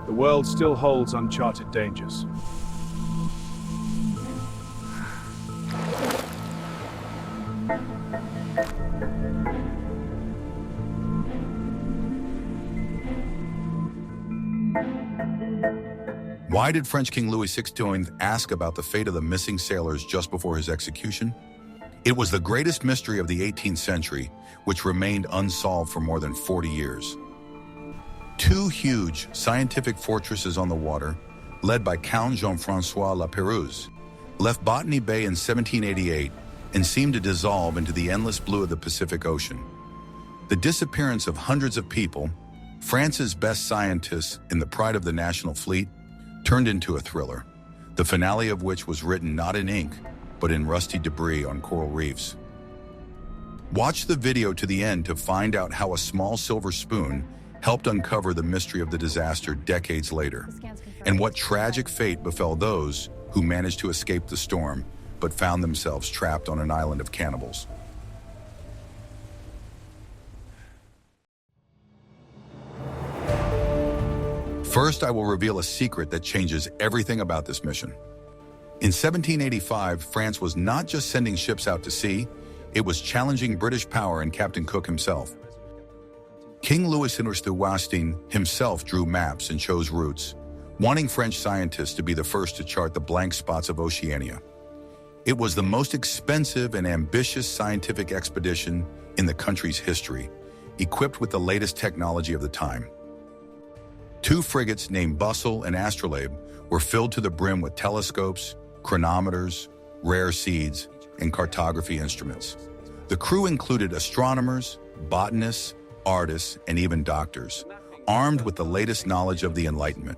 The world still holds uncharted dangers. Why did French King Louis XVI ask about the fate of the missing sailors just before his execution? It was the greatest mystery of the 18th century, which remained unsolved for more than 40 years. Two huge scientific fortresses on the water, led by Count Jean-François de La Pérouse, left Botany Bay in 1788 and seemed to dissolve into the endless blue of the Pacific Ocean. The disappearance of hundreds of people, France's best scientists and the pride of the national fleet, turned into a thriller, the finale of which was written not in ink, but in rusty debris on coral reefs. Watch the video to the end to find out how a small silver spoon helped uncover the mystery of the disaster decades later, and what tragic fate befell those who managed to escape the storm, but found themselves trapped on an island of cannibals. First, I will reveal a secret that changes everything about this mission. In 1785, France was not just sending ships out to sea, it was challenging British power and Captain Cook himself. King Louis XVI himself drew maps and chose routes, wanting French scientists to be the first to chart the blank spots of Oceania. It was the most expensive and ambitious scientific expedition in the country's history, equipped with the latest technology of the time. Two frigates named Bustle and Astrolabe were filled to the brim with telescopes, chronometers, rare seeds, and cartography instruments. The crew included astronomers, botanists, artists, and even doctors, armed with the latest knowledge of the Enlightenment.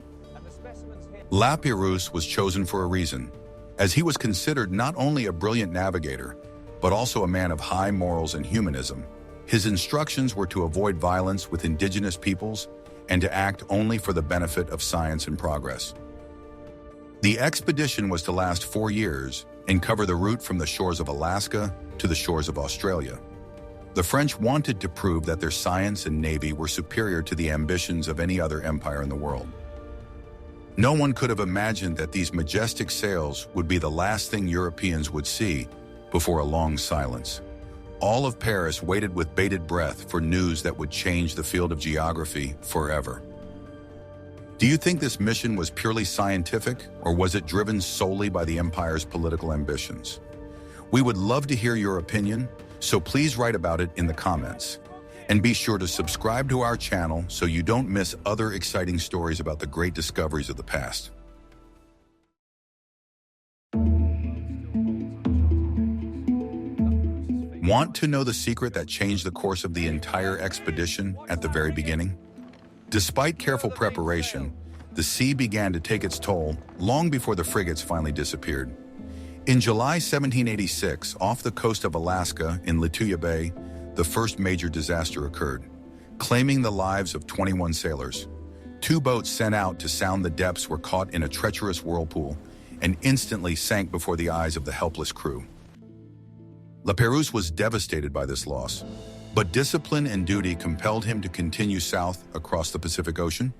La Pérouse was chosen for a reason, as he was considered not only a brilliant navigator, but also a man of high morals and humanism. His instructions were to avoid violence with indigenous peoples and to act only for the benefit of science and progress. The expedition was to last 4 years and cover the route from the shores of Alaska to the shores of Australia. The French wanted to prove that their science and navy were superior to the ambitions of any other empire in the world. No one could have imagined that these majestic sails would be the last thing Europeans would see before a long silence. All of Paris waited with bated breath for news that would change the field of geography forever. Do you think this mission was purely scientific, or was it driven solely by the empire's political ambitions? We would love to hear your opinion, so please write about it in the comments. And be sure to subscribe to our channel so you don't miss other exciting stories about the great discoveries of the past. Want to know the secret that changed the course of the entire expedition at the very beginning? Despite careful preparation, the sea began to take its toll long before the frigates finally disappeared. In July 1786, off the coast of Alaska in Lituya Bay, the first major disaster occurred, claiming the lives of 21 sailors. 2 boats sent out to sound the depths were caught in a treacherous whirlpool and instantly sank before the eyes of the helpless crew. La Pérouse was devastated by this loss, but discipline and duty compelled him to continue south across the Pacific Ocean.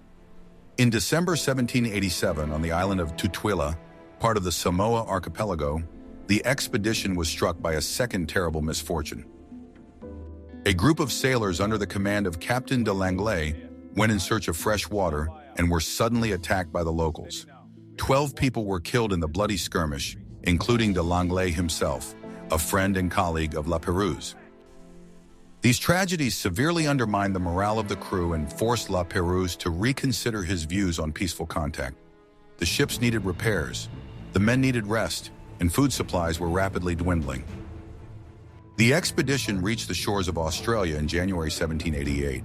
In December 1787, on the island of Tutuila, part of the Samoa archipelago, the expedition was struck by a second terrible misfortune. A group of sailors under the command of Captain de Langlais went in search of fresh water and were suddenly attacked by the locals. 12 people were killed in the bloody skirmish, including de Langlais himself, a friend and colleague of La Pérouse. These tragedies severely undermined the morale of the crew and forced La Pérouse to reconsider his views on peaceful contact. The ships needed repairs, the men needed rest, and food supplies were rapidly dwindling. The expedition reached the shores of Australia in January 1788,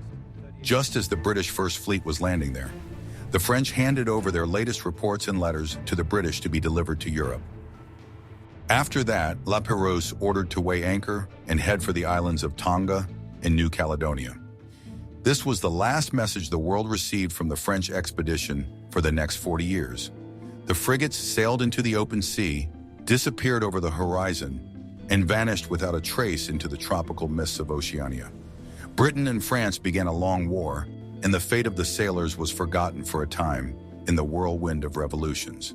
just as the British First Fleet was landing there. The French handed over their latest reports and letters to the British to be delivered to Europe. After that, La Pérouse ordered to weigh anchor and head for the islands of Tonga and New Caledonia. This was the last message the world received from the French expedition for the next 40 years. The frigates sailed into the open sea, disappeared over the horizon, and vanished without a trace into the tropical mists of Oceania. Britain and France began a long war, and the fate of the sailors was forgotten for a time in the whirlwind of revolutions.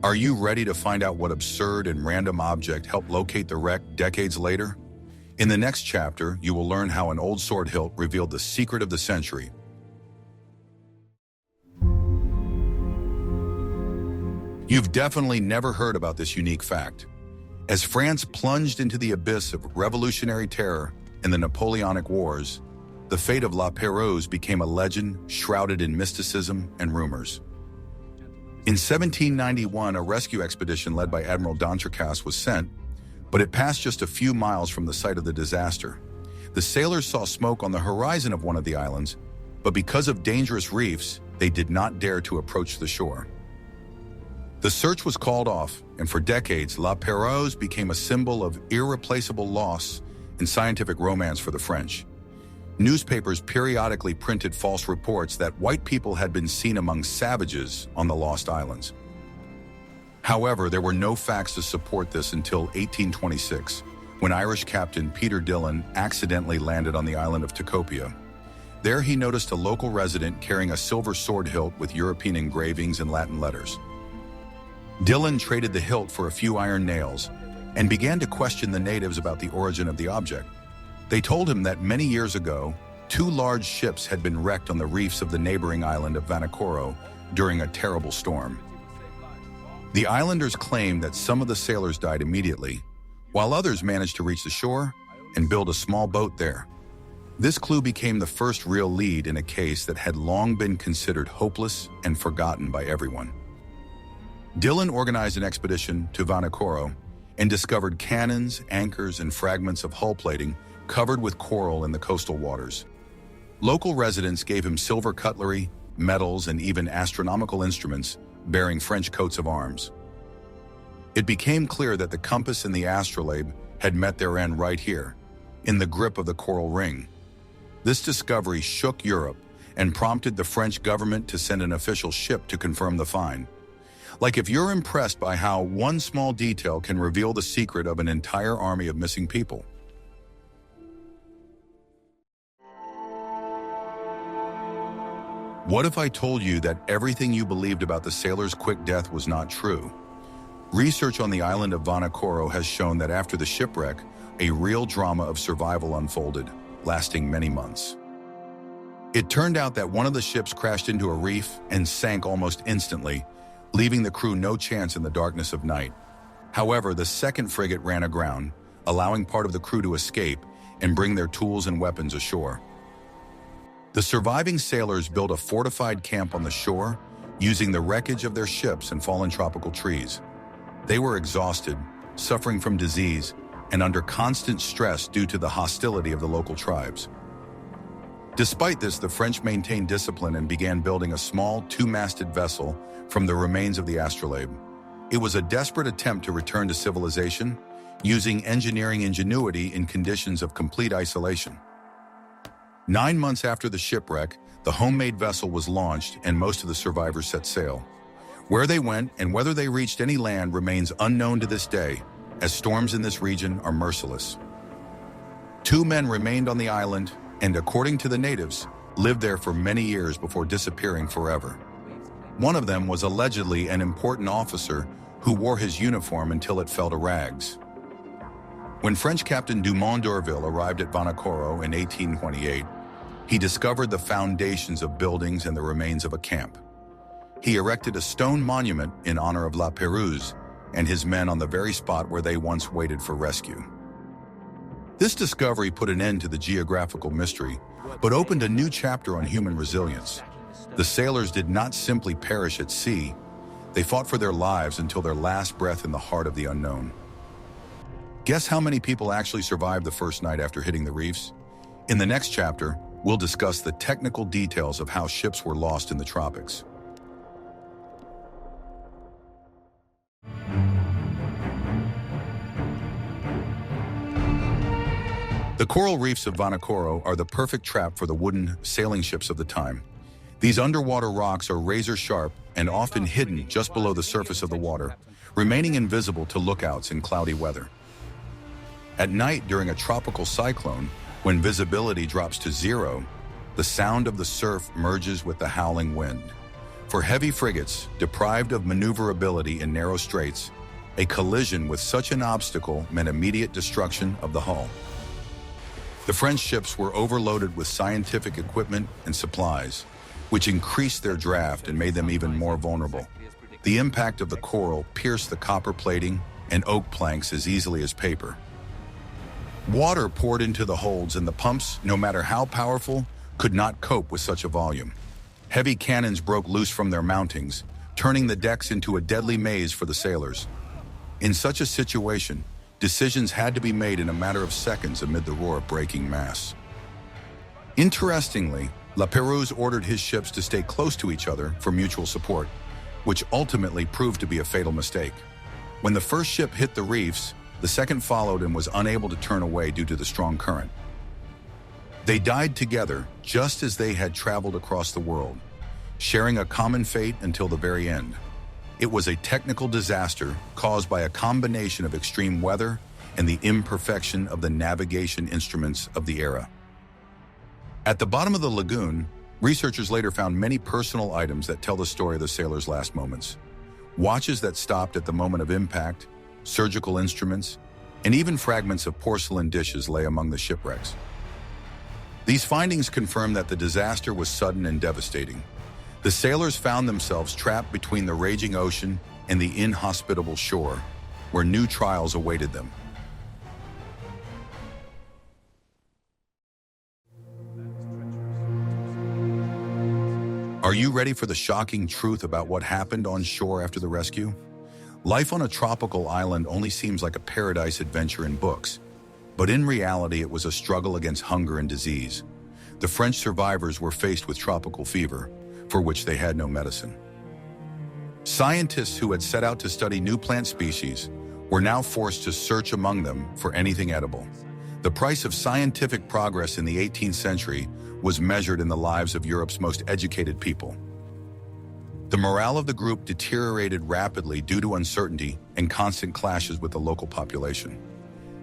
Are you ready to find out what absurd and random object helped locate the wreck decades later? In the next chapter, you will learn how an old sword hilt revealed the secret of the century. You've definitely never heard about this unique fact. As France plunged into the abyss of revolutionary terror in the Napoleonic Wars, the fate of La Pérouse became a legend shrouded in mysticism and rumors. In 1791, a rescue expedition led by Admiral d'Entrecasteaux was sent, but it passed just a few miles from the site of the disaster. The sailors saw smoke on the horizon of one of the islands, but because of dangerous reefs, they did not dare to approach the shore. The search was called off, and for decades, La Pérouse became a symbol of irreplaceable loss and scientific romance for the French. Newspapers periodically printed false reports that white people had been seen among savages on the lost islands. However, there were no facts to support this until 1826, when Irish captain Peter Dillon accidentally landed on the island of Tikopia. There he noticed a local resident carrying a silver sword hilt with European engravings and Latin letters. Dillon traded the hilt for a few iron nails and began to question the natives about the origin of the object. They told him that many years ago, 2 large ships had been wrecked on the reefs of the neighboring island of Vanikoro during a terrible storm. The islanders claimed that some of the sailors died immediately, while others managed to reach the shore and build a small boat there. This clue became the first real lead in a case that had long been considered hopeless and forgotten by everyone. Dillon organized an expedition to Vanikoro and discovered cannons, anchors, and fragments of hull plating covered with coral in the coastal waters. Local residents gave him silver cutlery, medals, and even astronomical instruments bearing French coats of arms. It became clear that the compass and the astrolabe had met their end right here, in the grip of the coral ring. This discovery shook Europe and prompted the French government to send an official ship to confirm the find. Like if you're impressed by how one small detail can reveal the secret of an entire army of missing people. What if I told you that everything you believed about the sailor's quick death was not true? Research on the island of Vanikoro has shown that after the shipwreck, a real drama of survival unfolded, lasting many months. It turned out that one of the ships crashed into a reef and sank almost instantly, leaving the crew no chance in the darkness of night. However, the second frigate ran aground, allowing part of the crew to escape and bring their tools and weapons ashore. The surviving sailors built a fortified camp on the shore, using the wreckage of their ships and fallen tropical trees. They were exhausted, suffering from disease, and under constant stress due to the hostility of the local tribes. Despite this, the French maintained discipline and began building a small 2-masted vessel from the remains of the astrolabe. It was a desperate attempt to return to civilization, using engineering ingenuity in conditions of complete isolation. 9 months after the shipwreck, the homemade vessel was launched and most of the survivors set sail. Where they went and whether they reached any land remains unknown to this day, as storms in this region are merciless. 2 men remained on the island and, according to the natives, lived there for many years before disappearing forever. One of them was allegedly an important officer who wore his uniform until it fell to rags. When French Captain Dumont d'Urville arrived at Vanikoro in 1828, he discovered the foundations of buildings and the remains of a camp. He erected a stone monument in honor of La Pérouse and his men on the very spot where they once waited for rescue. This discovery put an end to the geographical mystery, but opened a new chapter on human resilience. The sailors did not simply perish at sea. They fought for their lives until their last breath in the heart of the unknown. Guess how many people actually survived the first night after hitting the reefs? In the next chapter, we'll discuss the technical details of how ships were lost in the tropics. The coral reefs of Vanikoro are the perfect trap for the wooden sailing ships of the time. These underwater rocks are razor-sharp and often hidden just below the surface of the water, remaining invisible to lookouts in cloudy weather. At night, during a tropical cyclone, when visibility drops to 0, the sound of the surf merges with the howling wind. For heavy frigates, deprived of maneuverability in narrow straits, a collision with such an obstacle meant immediate destruction of the hull. The French ships were overloaded with scientific equipment and supplies, which increased their draft and made them even more vulnerable. The impact of the coral pierced the copper plating and oak planks as easily as paper. Water poured into the holds, and the pumps, no matter how powerful, could not cope with such a volume. Heavy cannons broke loose from their mountings, turning the decks into a deadly maze for the sailors. In such a situation, decisions had to be made in a matter of seconds amid the roar of breaking mass. Interestingly, La Pérouse ordered his ships to stay close to each other for mutual support, which ultimately proved to be a fatal mistake. When the first ship hit the reefs, the second followed and was unable to turn away due to the strong current. They died together just as they had traveled across the world, sharing a common fate until the very end. It was a technical disaster caused by a combination of extreme weather and the imperfection of the navigation instruments of the era. At the bottom of the lagoon, researchers later found many personal items that tell the story of the sailors' last moments. Watches that stopped at the moment of impact, surgical instruments, and even fragments of porcelain dishes lay among the shipwrecks. These findings confirm that the disaster was sudden and devastating. The sailors found themselves trapped between the raging ocean and the inhospitable shore, where new trials awaited them. Are you ready for the shocking truth about what happened on shore after the rescue? Life on a tropical island only seems like a paradise adventure in books, but in reality it was a struggle against hunger and disease. The French survivors were faced with tropical fever, for which they had no medicine. Scientists who had set out to study new plant species were now forced to search among them for anything edible. The price of scientific progress in the 18th century was measured in the lives of Europe's most educated people. The morale of the group deteriorated rapidly due to uncertainty and constant clashes with the local population.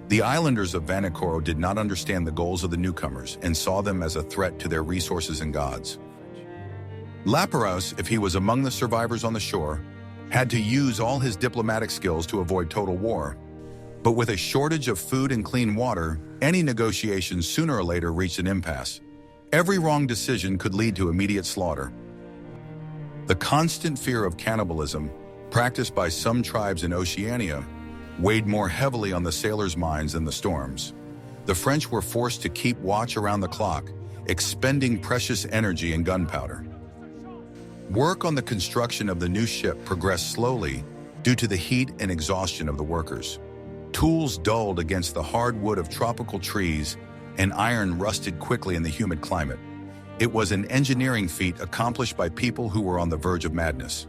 The islanders of Vanikoro did not understand the goals of the newcomers and saw them as a threat to their resources and gods. La Pérouse, if he was among the survivors on the shore, had to use all his diplomatic skills to avoid total war. But with a shortage of food and clean water, any negotiations sooner or later reached an impasse. Every wrong decision could lead to immediate slaughter. The constant fear of cannibalism, practiced by some tribes in Oceania, weighed more heavily on the sailors' minds than the storms. The French were forced to keep watch around the clock, expending precious energy and gunpowder. Work on the construction of the new ship progressed slowly due to the heat and exhaustion of the workers. Tools dulled against the hard wood of tropical trees, and iron rusted quickly in the humid climate. It was an engineering feat accomplished by people who were on the verge of madness.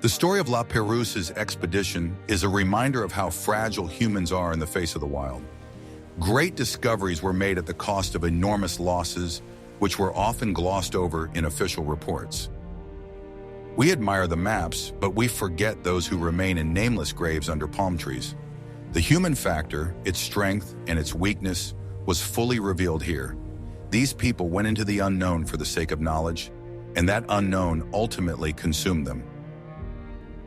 The story of La Pérouse's expedition is a reminder of how fragile humans are in the face of the wild. Great discoveries were made at the cost of enormous losses, which were often glossed over in official reports. We admire the maps, but we forget those who remain in nameless graves under palm trees. The human factor, its strength, and its weakness was fully revealed here. These people went into the unknown for the sake of knowledge, and that unknown ultimately consumed them.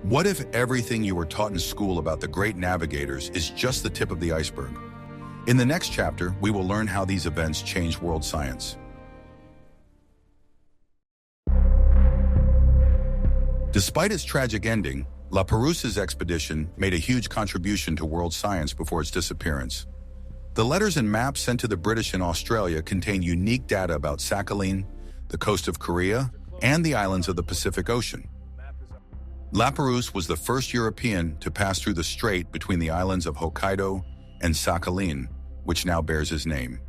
What if everything you were taught in school about the great navigators is just the tip of the iceberg? In the next chapter, we will learn how these events changed world science. Despite its tragic ending, La Pérouse's expedition made a huge contribution to world science before its disappearance. The letters and maps sent to the British in Australia contain unique data about Sakhalin, the coast of Korea, and the islands of the Pacific Ocean. La Pérouse was the first European to pass through the strait between the islands of Hokkaido and Sakhalin, which now bears his name.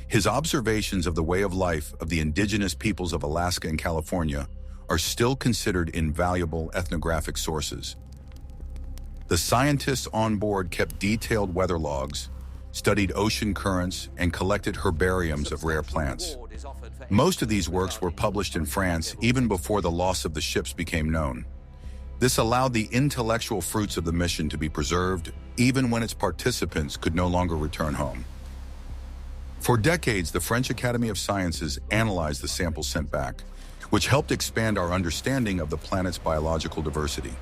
His observations of the way of life of the indigenous peoples of Alaska and California are still considered invaluable ethnographic sources. The scientists on board kept detailed weather logs, studied ocean currents, and collected herbariums of rare plants. Most of these works were published in France even before the loss of the ships became known. This allowed the intellectual fruits of the mission to be preserved even when its participants could no longer return home. For decades, the French Academy of Sciences analyzed the samples sent back, which helped expand our understanding of the planet's biological diversity.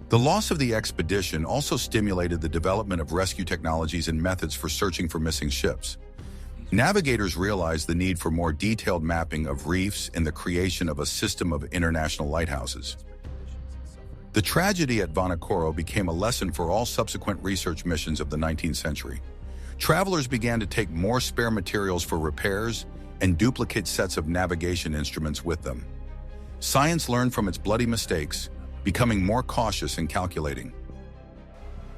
The loss of the expedition also stimulated the development of rescue technologies and methods for searching for missing ships. Navigators realized the need for more detailed mapping of reefs and the creation of a system of international lighthouses. The tragedy at Vanikoro became a lesson for all subsequent research missions of the 19th century. Travelers began to take more spare materials for repairs and duplicate sets of navigation instruments with them. Science learned from its bloody mistakes, becoming more cautious and calculating.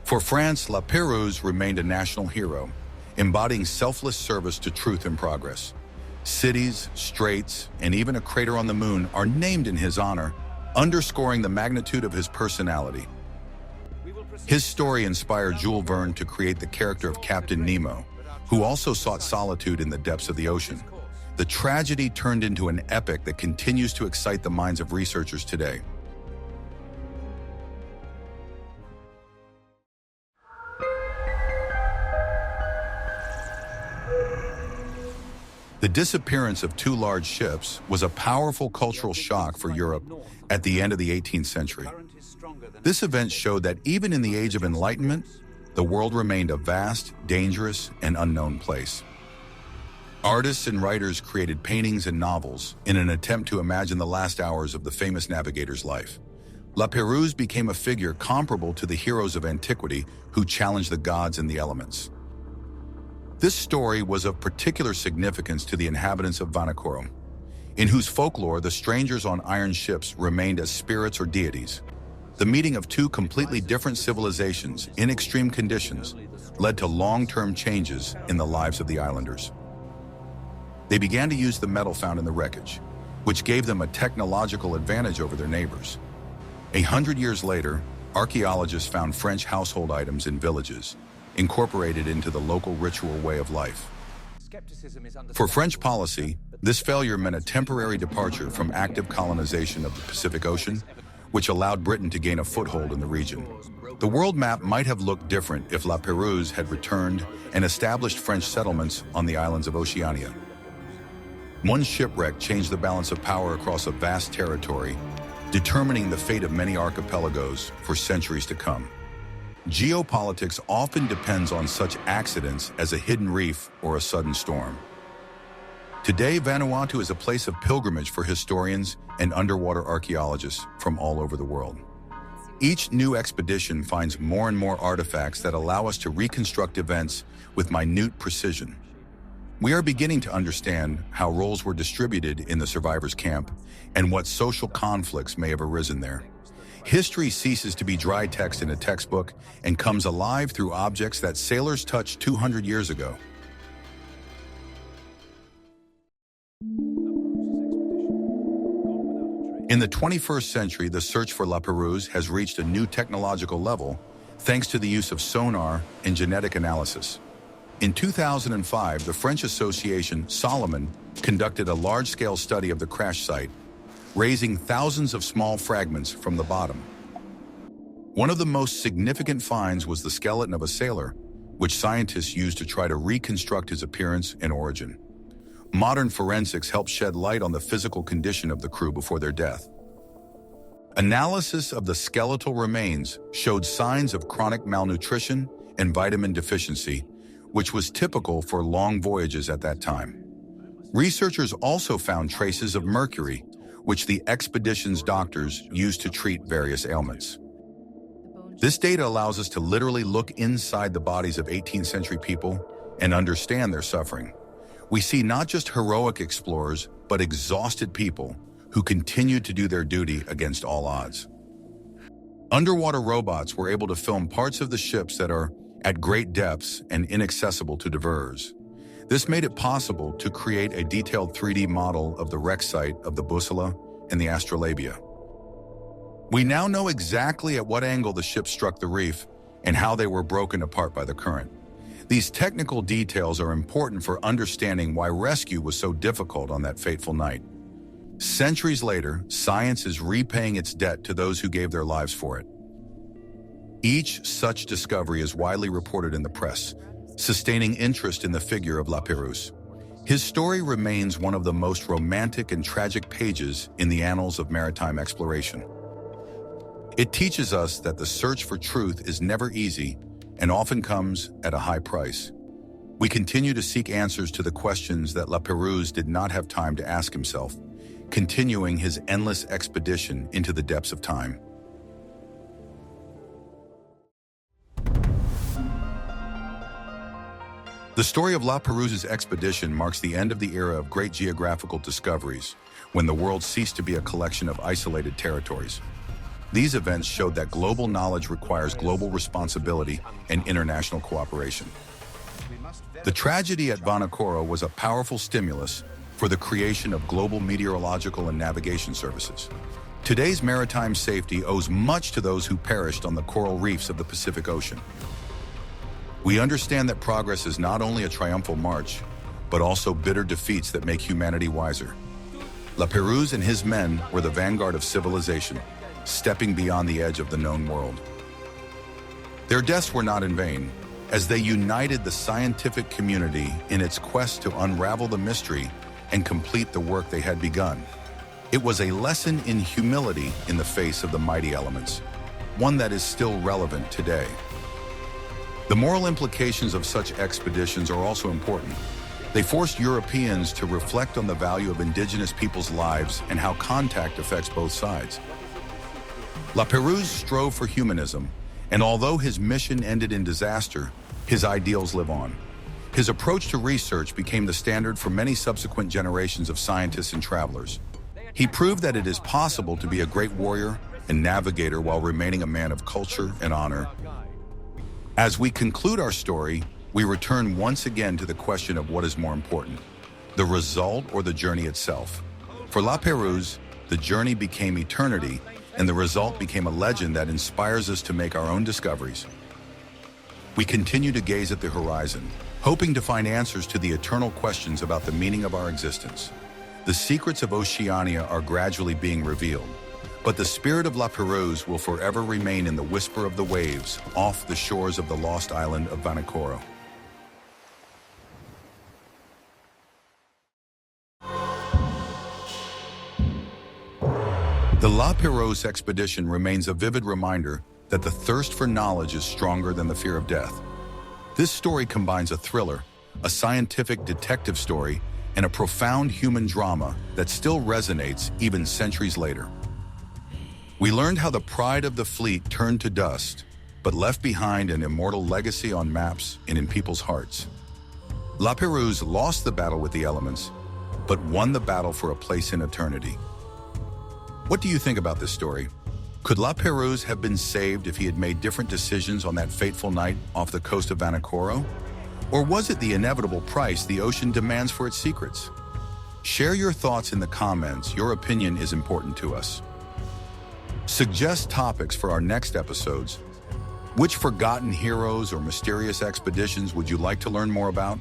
For France, La Pérouse remained a national hero, embodying selfless service to truth and progress. Cities, straits, and even a crater on the moon are named in his honor, underscoring the magnitude of his personality. His story inspired Jules Verne to create the character of Captain Nemo, who also sought solitude in the depths of the ocean. The tragedy turned into an epic that continues to excite the minds of researchers today. The disappearance of two large ships was a powerful cultural shock for Europe at the end of the 18th century. This event showed that even in the Age of Enlightenment, the world remained a vast, dangerous, and unknown place. Artists and writers created paintings and novels in an attempt to imagine the last hours of the famous navigator's life. La Pérouse became a figure comparable to the heroes of antiquity who challenged the gods and the elements. This story was of particular significance to the inhabitants of Vanikoro, in whose folklore the strangers on iron ships remained as spirits or deities. The meeting of two completely different civilizations in extreme conditions led to long-term changes in the lives of the islanders. They began to use the metal found in the wreckage, which gave them a technological advantage over their neighbors. 100 years later, archaeologists found French household items in villages, incorporated into the local ritual way of life. For French policy, this failure meant a temporary departure from active colonization of the Pacific Ocean, which allowed Britain to gain a foothold in the region. The world map might have looked different if La Pérouse had returned and established French settlements on the islands of Oceania. One shipwreck changed the balance of power across a vast territory, determining the fate of many archipelagos for centuries to come. Geopolitics often depends on such accidents as a hidden reef or a sudden storm. Today, Vanuatu is a place of pilgrimage for historians and underwater archaeologists from all over the world. Each new expedition finds more and more artifacts that allow us to reconstruct events with minute precision. We are beginning to understand how roles were distributed in the survivors' camp and what social conflicts may have arisen there. History ceases to be dry text in a textbook and comes alive through objects that sailors touched 200 years ago. In the 21st century, the search for La Pérouse has reached a new technological level thanks to the use of sonar and genetic analysis. In 2005, the French association Solomon conducted a large-scale study of the crash site, raising thousands of small fragments from the bottom. One of the most significant finds was the skeleton of a sailor, which scientists used to try to reconstruct his appearance and origin. Modern forensics help shed light on the physical condition of the crew before their death. Analysis of the skeletal remains showed signs of chronic malnutrition and vitamin deficiency, which was typical for long voyages at that time. Researchers also found traces of mercury, which the expedition's doctors used to treat various ailments. This data allows us to literally look inside the bodies of 18th century people and understand their suffering. We see not just heroic explorers, but exhausted people who continued to do their duty against all odds. Underwater robots were able to film parts of the ships that are at great depths and inaccessible to divers. This made it possible to create a detailed 3D model of the wreck site of the Bussola and the Astrolabia. We now know exactly at what angle the ship struck the reef and how they were broken apart by the current. These technical details are important for understanding why rescue was so difficult on that fateful night. Centuries later, science is repaying its debt to those who gave their lives for it. Each such discovery is widely reported in the press, sustaining interest in the figure of La Pérouse. His story remains one of the most romantic and tragic pages in the annals of maritime exploration. It teaches us that the search for truth is never easy and often comes at a high price. We continue to seek answers to the questions that La Pérouse did not have time to ask himself, continuing his endless expedition into the depths of time. The story of La Pérouse's expedition marks the end of the era of great geographical discoveries, when the world ceased to be a collection of isolated territories. These events showed that global knowledge requires global responsibility and international cooperation. The tragedy at Vanikoro was a powerful stimulus for the creation of global meteorological and navigation services. Today's maritime safety owes much to those who perished on the coral reefs of the Pacific Ocean. We understand that progress is not only a triumphal march, but also bitter defeats that make humanity wiser. La Pérouse and his men were the vanguard of civilization, stepping beyond the edge of the known world. Their deaths were not in vain, as they united the scientific community in its quest to unravel the mystery and complete the work they had begun. It was a lesson in humility in the face of the mighty elements, one that is still relevant today. The moral implications of such expeditions are also important. They forced Europeans to reflect on the value of indigenous people's lives and how contact affects both sides. La Pérouse strove for humanism, and although his mission ended in disaster, his ideals live on. His approach to research became the standard for many subsequent generations of scientists and travelers. He proved that it is possible to be a great warrior and navigator while remaining a man of culture and honor. As we conclude our story, we return once again to the question of what is more important, the result or the journey itself. For La Pérouse, the journey became eternity, and the result became a legend that inspires us to make our own discoveries. We continue to gaze at the horizon, hoping to find answers to the eternal questions about the meaning of our existence. The secrets of Oceania are gradually being revealed, but the spirit of La Pérouse will forever remain in the whisper of the waves off the shores of the lost island of Vanikoro. The La Pérouse expedition remains a vivid reminder that the thirst for knowledge is stronger than the fear of death. This story combines a thriller, a scientific detective story, and a profound human drama that still resonates even centuries later. We learned how the pride of the fleet turned to dust, but left behind an immortal legacy on maps and in people's hearts. La Pérouse lost the battle with the elements, but won the battle for a place in eternity. What do you think about this story? Could La Pérouse have been saved if he had made different decisions on that fateful night off the coast of Vanikoro? Or was it the inevitable price the ocean demands for its secrets? Share your thoughts in the comments. Your opinion is important to us. Suggest topics for our next episodes. Which forgotten heroes or mysterious expeditions would you like to learn more about?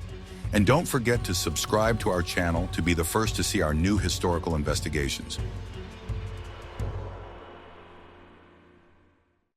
And don't forget to subscribe to our channel to be the first to see our new historical investigations.